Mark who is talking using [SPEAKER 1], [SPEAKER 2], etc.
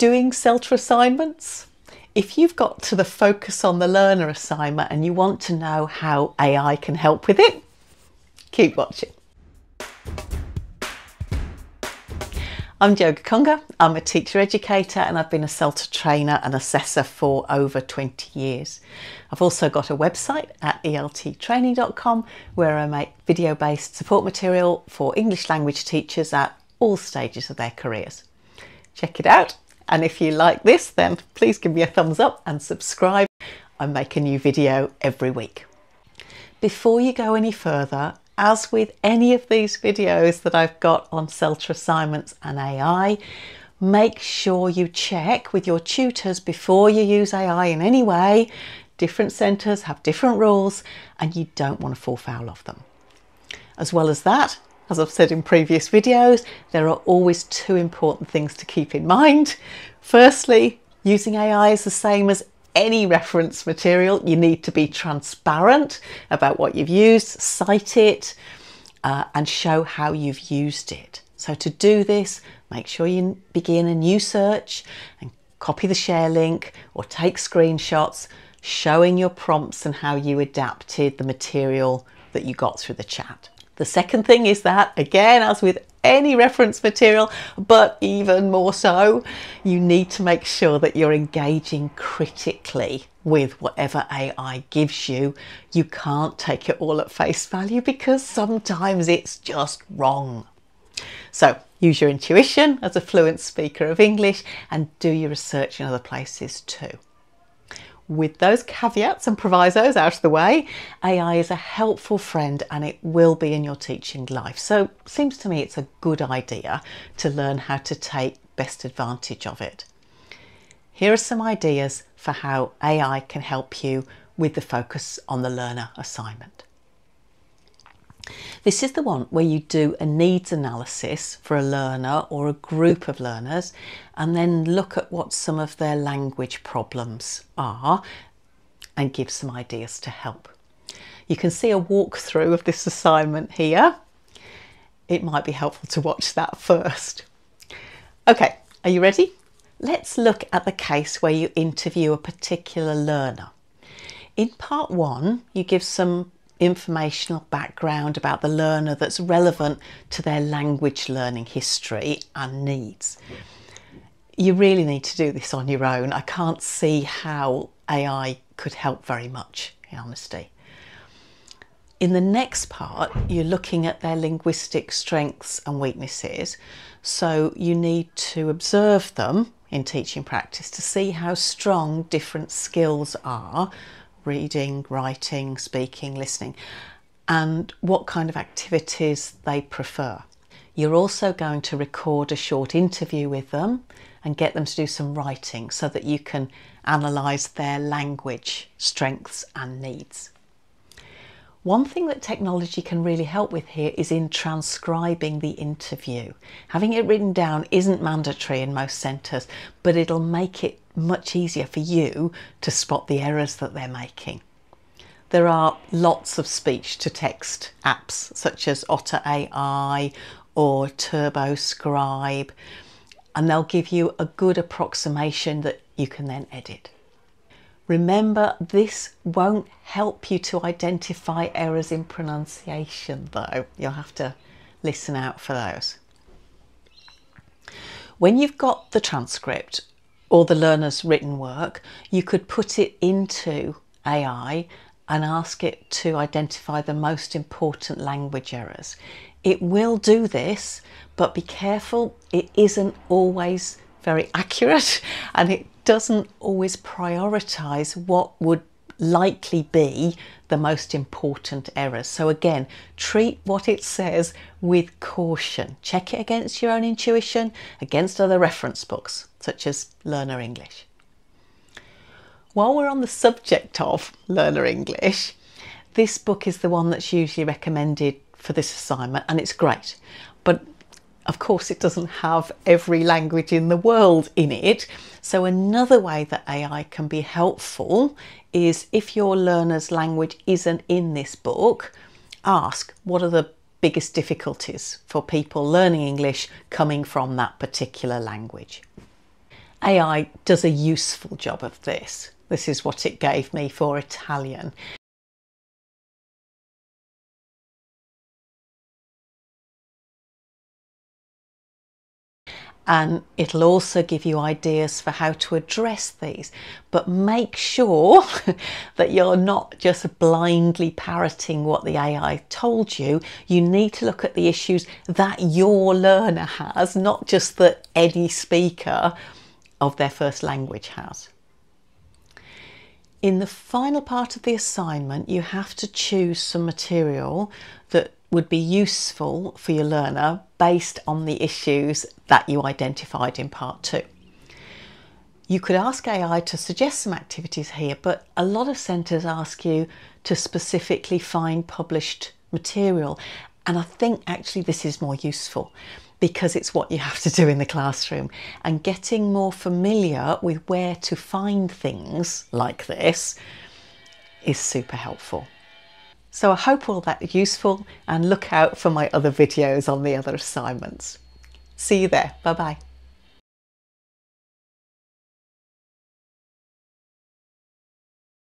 [SPEAKER 1] doing CELTA assignments? If you've got to the focus on the learner assignment and you want to know how AI can help with it, keep watching. I'm Jo Gakonga. I'm a teacher educator and I've been a CELTA trainer and assessor for over 20 years. I've also got a website at elttraining.com where I make video-based support material for English language teachers at all stages of their careers. Check it out, and if you like this then please give me a thumbs up and subscribe. I make a new video every week. Before you go any further, as with any of these videos that I've got on CELTA assignments and AI, make sure you check with your tutors before you use AI in any way. Different centres have different rules and you don't want to fall foul of them. As well as that, as I've said in previous videos, there are always two important things to keep in mind. Firstly, using AI is the same as any reference material. You need to be transparent about what you've used, cite it, and show how you've used it. So to do this, make sure you begin a new search and copy the share link or take screenshots showing your prompts and how you adapted the material that you got through the chat. The second thing is that, again, as with any reference material, but even more so, you need to make sure that you're engaging critically with whatever AI gives you. You can't take it all at face value because sometimes it's just wrong. So use your intuition as a fluent speaker of English and do your research in other places too. With those caveats and provisos out of the way, AI is a helpful friend and it will be in your teaching life. So it seems to me it's a good idea to learn how to take best advantage of it. Here are some ideas for how AI can help you with the focus on the learner assignment. This is the one where you do a needs analysis for a learner or a group of learners and then look at what some of their language problems are and give some ideas to help. You can see a walkthrough of this assignment here. It might be helpful to watch that first. Okay, are you ready? Let's look at the case where you interview a particular learner. In part one, you give some informational background about the learner that's relevant to their language learning history and needs. You really need to do this on your own. I can't see how AI could help very much, in honesty. In the next part, you're looking at their linguistic strengths and weaknesses, so you need to observe them in teaching practice to see how strong different skills are: reading, writing, speaking, listening, and what kind of activities they prefer. You're also going to record a short interview with them and get them to do some writing so that you can analyse their language strengths and needs. One thing that technology can really help with here is in transcribing the interview. Having it written down isn't mandatory in most centres, but it'll make it much easier for you to spot the errors that they're making. There are lots of speech-to-text apps such as Otter AI or Turbo Scribe, and they'll give you a good approximation that you can then edit. Remember, this won't help you to identify errors in pronunciation though. You'll have to listen out for those. When you've got the transcript or the learner's written work, you could put it into AI and ask it to identify the most important language errors. It will do this, but be careful, it isn't always very accurate and it doesn't always prioritise what would likely be the most important errors. So again, treat what it says with caution. Check it against your own intuition, against other reference books, such as Learner English. While we're on the subject of Learner English, this book is the one that's usually recommended for this assignment and it's great. But of course, it doesn't have every language in the world in it. So another way that AI can be helpful is if your learner's language isn't in this book, ask what are the biggest difficulties for people learning English coming from that particular language. AI does a useful job of this. This is what it gave me for Italian. And it'll also give you ideas for how to address these. But make sure that you're not just blindly parroting what the AI told you. You need to look at the issues that your learner has, not just that any speaker of their first language has. In the final part of the assignment, you have to choose some material that would be useful for your learner based on the issues that you identified in part 2. You could ask AI to suggest some activities here, but a lot of centres ask you to specifically find published material. And I think actually this is more useful because it's what you have to do in the classroom, and getting more familiar with where to find things like this is super helpful. So I hope all that is useful, and look out for my other videos on the other assignments. See you there. Bye bye.